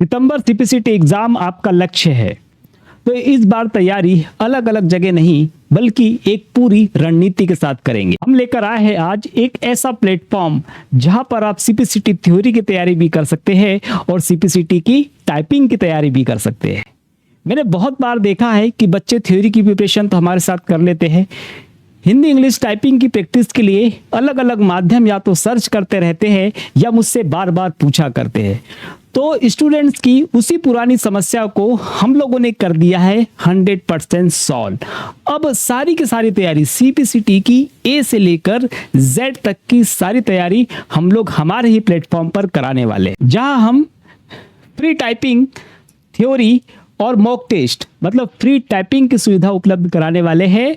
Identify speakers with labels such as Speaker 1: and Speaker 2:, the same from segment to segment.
Speaker 1: सितंबर CPCT exam आपका लक्ष्य है, तो इस बार तैयारी अलग अलग जगह नहीं बल्कि एक पूरी रणनीति के साथ करेंगे। हम लेकर आए हैं आज एक ऐसा प्लेटफॉर्म जहां पर आप सीपीसीटी थ्योरी की तैयारी भी कर सकते हैं और सीपीसीटी की टाइपिंग की तैयारी भी कर सकते हैं। मैंने बहुत बार देखा है कि बच्चे थ्योरी की प्रिपरेशन तो हमारे साथ कर लेते हैं, हिंदी इंग्लिश टाइपिंग की प्रैक्टिस के लिए अलग अलग माध्यम या तो सर्च करते रहते हैं या मुझसे बार बार पूछा करते हैं। तो स्टूडेंट्स की उसी पुरानी समस्या को हम लोगों ने कर दिया है 100% सॉल्व। अब सारी की सारी तैयारी सीपीसीटी की ए से लेकर जेड तक की सारी तैयारी हम लोग हमारे ही प्लेटफॉर्म पर कराने वाले हैं, जहां हम फ्री टाइपिंग थ्योरी और मॉक टेस्ट मतलब फ्री टाइपिंग की सुविधा उपलब्ध कराने वाले हैं,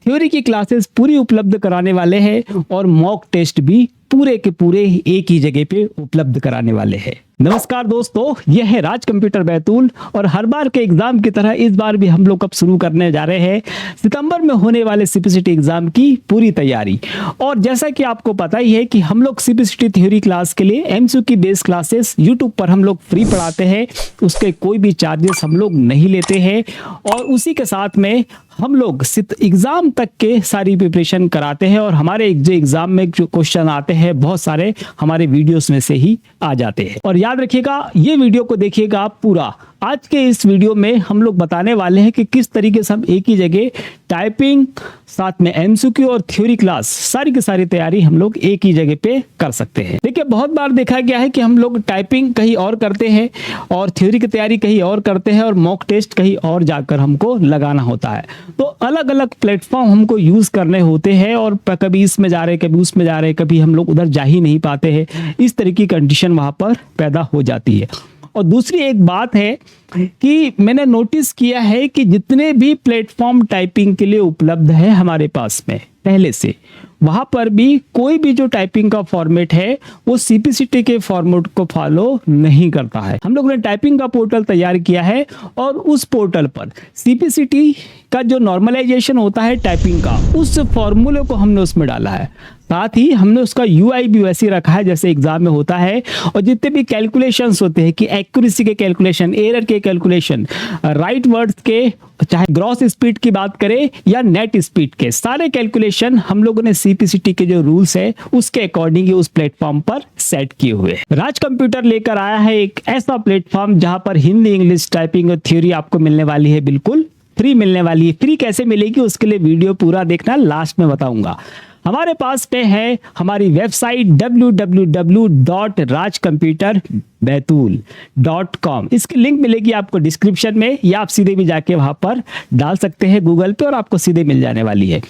Speaker 1: थ्योरी की क्लासेस पूरी उपलब्ध कराने वाले हैं और मॉक टेस्ट भी पूरे के पूरे एक ही जगह पे उपलब्ध कराने वाले हैं। नमस्कार दोस्तों, यह है राज कंप्यूटर बैतूल और हर बार के एग्जाम की तरह इस बार भी हम लोग अब शुरू करने जा रहे हैं सितंबर में होने वाले सीपीसीटी एग्जाम की पूरी तैयारी। और जैसा कि आपको पता ही है कि हम लोग सीपीसीटी थ्योरी क्लास के लिए एमसीक्यू बेस्ड क्लासेस यूट्यूब पर हम लोग फ्री पढ़ाते हैं, उसके कोई भी चार्जेस हम लोग नहीं लेते हैं और उसी के साथ में हम लोग एग्जाम तक के सारी प्रिपरेशन कराते हैं और हमारे जो एग्जाम में जो क्वेश्चन आते हैं बहुत सारे हमारे वीडियोस में से ही आ जाते हैं। और याद रखिएगा, ये वीडियो को देखिएगा आप पूरा। आज के इस वीडियो में हम लोग बताने वाले हैं कि किस तरीके से हम एक ही जगह टाइपिंग साथ में एमसीक्यू और थ्योरी क्लास सारी की सारी तैयारी हम लोग एक ही जगह पे कर सकते हैं। देखिए, बहुत बार देखा गया है कि हम लोग टाइपिंग कहीं और करते हैं और थ्योरी की तैयारी कहीं और करते हैं और मॉक टेस्ट कहीं और जाकर हमको लगाना होता है। तो अलग अलग प्लेटफॉर्म हमको यूज करने होते हैं और कभी इसमें जा रहे कभी उसमें जा रहे, कभी हम लोग उधर जा ही नहीं पाते हैं। इस तरह की कंडीशन वहां पर पैदा हो जाती है। और दूसरी एक बात है कि मैंने नोटिस किया है कि जितने भी प्लेटफॉर्म टाइपिंग के लिए उपलब्ध है हमारे पास में पहले से, वहां पर भी कोई भी जो टाइपिंग का फॉर्मेट है वो सीपीसीटी के फॉर्मेट को फॉलो नहीं करता है। हम लोग ने टाइपिंग का पोर्टल तैयार किया है और उस पोर्टल पर सीपीसीटी का जो नॉर्मलाइजेशन होता है टाइपिंग का, उस फॉर्मूले को हमने उसमें डाला है। साथ ही हमने उसका यूआई भी वैसे रखा है जैसे एग्जाम में होता है। और जितने भी कैलकुलेशंस होते हैं कि एक्यूरेसी के कैलकुलेशन, एरर के कैलकुलेशन, राइट वर्ड्स के, चाहे ग्रॉस स्पीड की बात करें या नेट स्पीड के, सारे कैलकुलेशन हम लोगों ने सीपीसीटी के जो रूल्स है उसके अकॉर्डिंग उस प्लेटफॉर्म पर सेट किए हुए हैं। राज कंप्यूटर लेकर आया है एक ऐसा प्लेटफॉर्म जहां पर हिंदी इंग्लिश टाइपिंग और थ्योरी आपको मिलने वाली है, बिल्कुल फ्री मिलने वाली है। फ्री कैसे मिलेगी उसके लिए वीडियो पूरा देखना, लास्ट में बताऊंगा। हमारे पास पे है हमारी वेबसाइट www.rajcomputerbaitul.com। इसकी लिंक मिलेगी आपको डिस्क्रिप्शन में या आप सीधे भी जाके वहां पर डाल सकते हैं गूगल पे और आपको सीधे मिल जाने वाली है।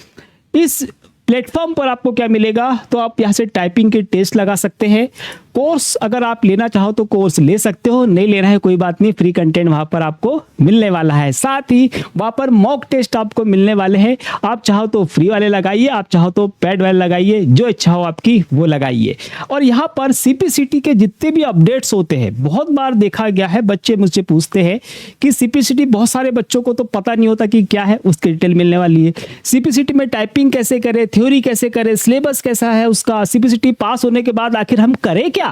Speaker 1: इस प्लेटफॉर्म पर आपको क्या मिलेगा, तो आप यहाँ से टाइपिंग के टेस्ट लगा सकते हैं। कोर्स अगर आप लेना चाहो तो कोर्स ले सकते हो, नहीं लेना है कोई बात नहीं, फ्री कंटेंट वहां पर आपको मिलने वाला है। साथ ही वहां पर मॉक टेस्ट आपको मिलने वाले हैं। आप चाहो तो फ्री वाले लगाइए, आप चाहो तो पेड वाले लगाइए, जो इच्छा हो आपकी वो लगाइए। और यहाँ पर सीपीसीटी के जितने भी अपडेट्स होते हैं, बहुत बार देखा गया है बच्चे मुझसे पूछते हैं कि सीपीसीटी बहुत सारे बच्चों को तो पता नहीं होता कि क्या है, उसकी डिटेल मिलने वाली है। सीपीसीटी में टाइपिंग कैसे करें, थ्योरी कैसे करें, सिलेबस कैसा है उसका, सीपीसीटी पास होने के बाद आखिर हम करें क्या,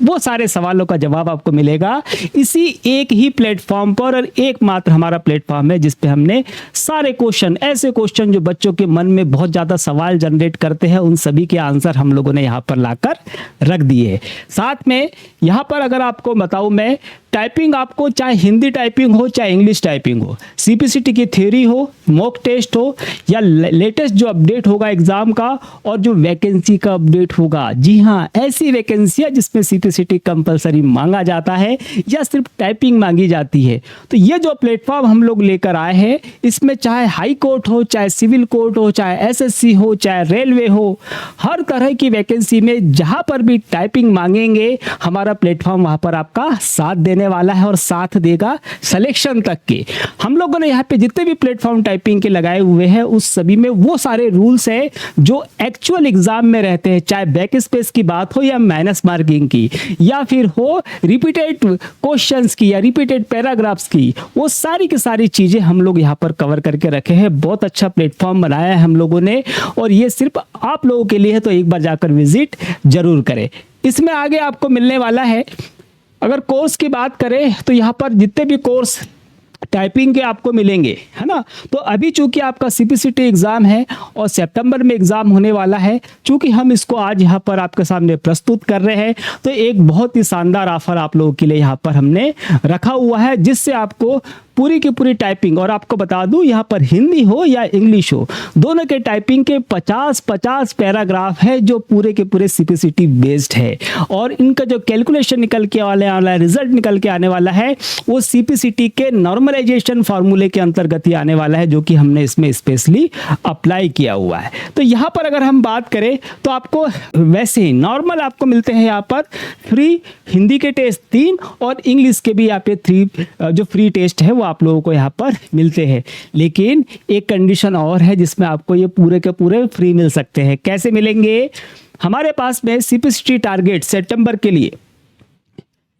Speaker 1: वो सारे सवालों का जवाब आपको मिलेगा इसी एक ही प्लेटफॉर्म पर। और एकमात्र हमारा प्लेटफॉर्म है जिस पे हमने सारे क्वेश्चन, ऐसे क्वेश्चन जो बच्चों के मन में बहुत ज्यादा सवाल जनरेट करते हैं, उन सभी के आंसर हम लोगों ने यहाँ पर लाकर रख दिए। साथ में यहाँ पर अगर आपको बताऊं मैं, टाइपिंग आपको चाहे हिंदी टाइपिंग हो चाहे इंग्लिश टाइपिंग हो, सीपीसीटी की थ्योरी हो, मॉक टेस्ट हो या लेटेस्ट जो अपडेट होगा एग्जाम का और जो वैकेंसी का अपडेट होगा, जी हाँ, ऐसी वैकेंसियां जिसमें सीपीसीटी कंपलसरी मांगा जाता है या सिर्फ टाइपिंग मांगी जाती है, तो ये जो प्लेटफॉर्म हम लोग लेकर आए हैं, इसमें चाहे हाई कोर्ट हो, चाहे सिविल कोर्ट हो, चाहे एसएससी हो, चाहे रेलवे हो, हर तरह की वैकेंसी में जहां पर भी टाइपिंग मांगेंगे हमारा प्लेटफॉर्म वहां पर आपका साथ देने वाला है और साथ देगा सिलेक्शन तक के। हम लोगों ने यहाँ पे जितने भी प्लेटफॉर्म टाइपिंग के लगाए हुए हैं उस सभी में वो सारे रूल्स है जो एक्चुअल एग्जाम में रहते हैं, चाहे बैक स्पेस की बात हो या माइनस मार्किंग की या फिर हो रिपीटेड क्वेश्चंस की या रिपीटेड पैराग्राफ्स की, वो सारी की सारी चीजें हम लोग यहाँ पर कवर करके रखे हैं। बहुत अच्छा प्लेटफॉर्म बनाया है हम लोगों ने और ये सिर्फ आप लोगों के लिए है, तो एक बार जाकर विजिट जरूर करें। इसमें आगे आपको मिलने वाला है अगर कोर्स की बात करें तो यहाँ पर जितने भी कोर्स टाइपिंग के आपको मिलेंगे, है ना, तो अभी चूंकि आपका सीपीसीटी एग्जाम है और सितंबर में एग्जाम होने वाला है, चूंकि हम इसको आज यहाँ पर आपके सामने प्रस्तुत कर रहे हैं, तो एक बहुत ही शानदार ऑफर आप लोगों के लिए यहाँ पर हमने रखा हुआ है, जिससे आपको पूरी की पूरी टाइपिंग, और आपको बता दूं यहाँ पर हिंदी हो या इंग्लिश हो, दोनों के टाइपिंग के 50-50 पैराग्राफ है जो पूरे के पूरे सीपीसीटी बेस्ड है, और इनका जो कैलकुलेशन निकल के वाला है, रिजल्ट निकल के आने वाला है, वो सीपीसीटी के नॉर्मलाइजेशन फार्मूले के अंतर्गत ही आने वाला है, जो कि हमने इसमें स्पेशली अप्लाई किया हुआ है। तो यहाँ पर अगर हम बात करें तो आपको वैसे ही नॉर्मल आपको मिलते हैं यहाँ पर फ्री हिंदी के टेस्ट 3 और इंग्लिश के भी यहाँ पे 3 जो फ्री टेस्ट है आप लोगों को यहाँ पर मिलते हैं। लेकिन एक कंडीशन और है जिसमें आपको ये पूरे के पूरे फ्री मिल सकते हैं। कैसे मिलेंगे? हमारे पास में सीपीसीटी टारगेट सितंबर के लिए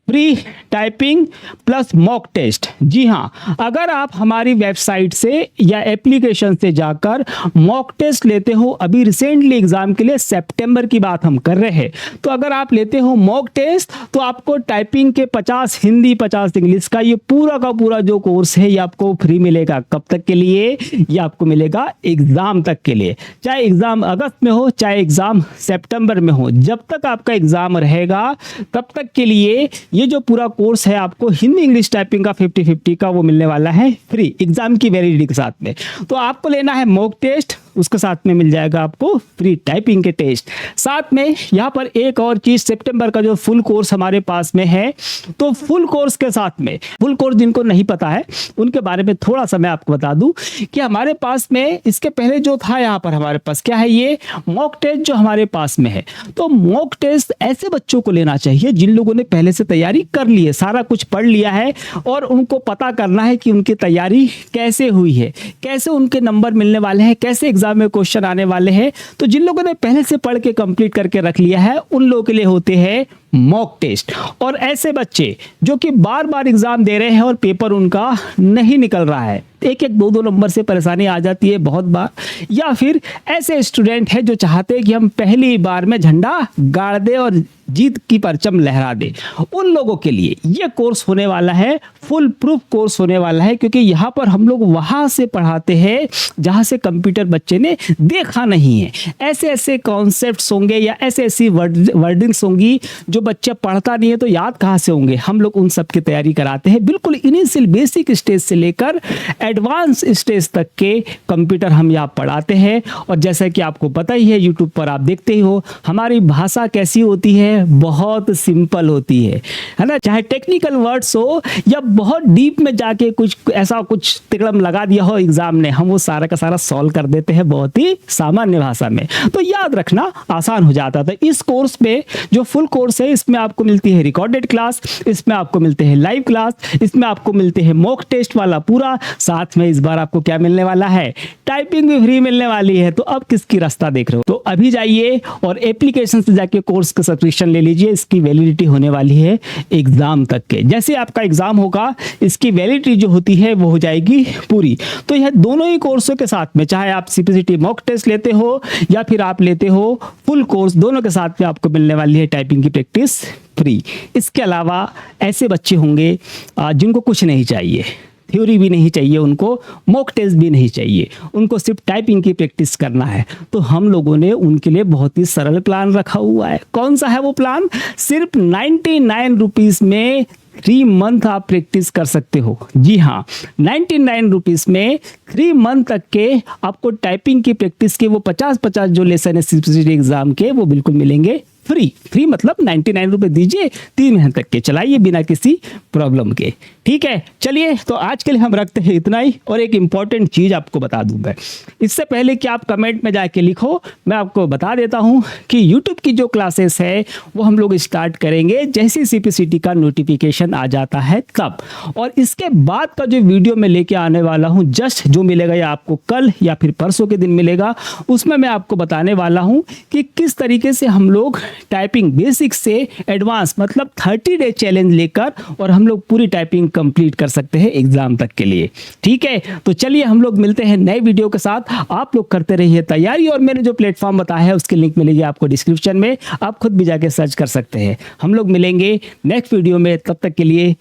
Speaker 1: free typing plus mock test. जी हाँ, अगर आप हमारी वेबसाइट से या एप्लीकेशन से जाकर मॉक टेस्ट लेते हो, अभी रिसेंटली एग्जाम के लिए सितंबर की बात हम कर रहे हैं, तो अगर आप लेते हो मॉक टेस्ट तो आपको टाइपिंग के 50 हिंदी 50 इंग्लिश का ये पूरा का पूरा जो कोर्स है ये आपको फ्री मिलेगा। कब तक के लिए? ये आपको मिलेगा एग्जाम तक के लिए, चाहे एग्जाम अगस्त में हो चाहे एग्जाम सितंबर में हो, जब तक आपका एग्जाम रहेगा तब तक के लिए ये जो पूरा कोर्स है आपको हिंदी इंग्लिश टाइपिंग का 50-50 का वो मिलने वाला है फ्री एग्जाम की वैलिडिटी के साथ में। तो आपको लेना है मॉक टेस्ट, उसके साथ में मिल जाएगा आपको फ्री टाइपिंग के टेस्ट। साथ में यहाँ पर एक और चीज, सितंबर का जो फुल कोर्स हमारे पास में है, तो फुल कोर्स के साथ में, फुल कोर्स जिनको नहीं पता है उनके बारे में थोड़ा सा मैं आपको बता दूं कि हमारे पास में इसके पहले जो था यहाँ पर हमारे पास क्या है, ये मॉक टेस्ट जो हमारे पास में है। तो मॉक टेस्ट ऐसे बच्चों को लेना चाहिए जिन लोगों ने पहले से तैयारी कर ली है, सारा कुछ पढ़ लिया है, और उनको पता करना है कि उनकी तैयारी कैसे हुई है, कैसे उनके नंबर मिलने वाले हैं, कैसे एग्जाम में क्वेश्चन आने वाले हैं। तो जिन लोगों ने पहले से पढ़ के कंप्लीट करके रख लिया है उन लोगों के लिए होते हैं मॉक टेस्ट। और ऐसे बच्चे जो कि बार बार एग्जाम दे रहे हैं और पेपर उनका नहीं निकल रहा है, 1-1 2-2 नंबर से परेशानी आ जाती है बहुत बार, या फिर ऐसे स्टूडेंट हैं जो चाहते हैं कि हम पहली बार में झंडा गाड़ दे और जीत की परचम लहरा दे, उन लोगों के लिए ये कोर्स होने वाला है, फुल प्रूफ कोर्स होने वाला है, क्योंकि यहाँ पर हम लोग वहां से पढ़ाते हैं जहां से कंप्यूटर बच्चे ने देखा नहीं है। ऐसे ऐसे कॉन्सेप्ट्स होंगे या ऐसे ऐसी वर्डिंग्स होंगी जो बच्चा पढ़ता नहीं है तो याद कहाँ से होंगे, हम लोग उन सब की तैयारी कराते हैं। बिल्कुल इनिशियल बेसिक स्टेज से लेकर एडवांस स्टेज तक के कंप्यूटर हम यहाँ पढ़ाते हैं। और जैसा कि आपको पता ही है, यूट्यूब पर आप देखते ही हो, हमारी भाषा कैसी होती है, बहुत सिंपल होती है ना। चाहे टेक्निकल वर्ड्स हो या बहुत डीप में जाके कुछ ऐसा कुछ तिकड़म लगा दिया हो एग्जाम ने, हम वो सारा का सारा सॉल्व कर देते हैं बहुत ही सामान्य भाषा में, तो याद रखना आसान हो जाता था। इस कोर्स में जो फुल कोर्स है, इसमें आपको मिलती है रिकॉर्डेड क्लास, इसमें आपको मिलते हैं लाइव क्लास, इसमें आपको मिलते हैं मॉक टेस्ट वाला पूरा, साथ में इस बार आपको क्या मिलने वाला है, टाइपिंग भी फ्री मिलने वाली है। तो अब किसकी रास्ता देख रहे हो? तो अभी जाइए और एप्लीकेशन से जाके कोर्स का सब्सक्रिप्शन ले लीजिए। इसकी वैलिडिटी होने वाली है एग्जाम तक के, जैसे आपका एग्जाम होगा इसकी वैलिडिटी जो होती है वो हो जाएगी पूरी। तो यह दोनों ही कोर्सों के साथ में, चाहे आप सीपीसीटी मॉक टेस्ट लेते हो या फिर आप लेते हो फुल कोर्स, दोनों के साथ में आपको मिलने वाली है टाइपिंग की प्रैक्टिस फ्री। इसके अलावा ऐसे बच्चे होंगे जिनको कुछ नहीं चाहिए, थ्योरी भी नहीं चाहिए, उनको मॉक टेस्ट भी नहीं चाहिए, उनको सिर्फ टाइपिंग की प्रैक्टिस करना है, तो हम लोगों ने उनके लिए बहुत ही सरल प्लान रखा हुआ है। कौन सा है वो प्लान? सिर्फ 99 रुपीज में 3 मंथ आप प्रैक्टिस कर सकते हो। जी हाँ, 99 रुपीज में 3 मंथ तक के आपको टाइपिंग की प्रैक्टिस के वो 50-50 जो लेसन है सीपीसीटी एग्जाम के, वो बिल्कुल मिलेंगे फ्री मतलब 99 रुपए दीजिए, 3 महीने तक के चलाइए बिना किसी प्रॉब्लम के। ठीक है, चलिए तो आज के लिए हम रखते हैं इतना ही। और एक इंपॉर्टेंट चीज आपको बता दूंगा, इससे पहले कि आप कमेंट में जाके लिखो, मैं आपको बता देता हूं कि यूट्यूब की जो क्लासेस है वो हम लोग स्टार्ट करेंगे जैसे सीपीसीटी का नोटिफिकेशन आ जाता है तब। और इसके बाद का जो वीडियो मैं लेके आने वाला हूं, जस्ट जो मिलेगा या आपको कल या फिर परसों के दिन मिलेगा, उसमें मैं आपको बताने वाला हूं कि किस तरीके से हम लोग टाइपिंग बेसिक से एडवांस मतलब 30 डे चैलेंज लेकर और हम लोग पूरी टाइपिंग कंप्लीट कर सकते हैं एग्जाम तक के लिए। ठीक है, तो चलिए हम लोग मिलते हैं नए वीडियो के साथ। आप लोग करते रहिए तैयारी, और मैंने जो प्लेटफॉर्म बताया है उसकी लिंक मिलेगी आपको डिस्क्रिप्शन में, आप खुद भी जाके सर्च कर सकते हैं। हम लोग मिलेंगे नेक्स्ट वीडियो में, तब तक के लिए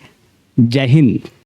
Speaker 1: जय हिंद।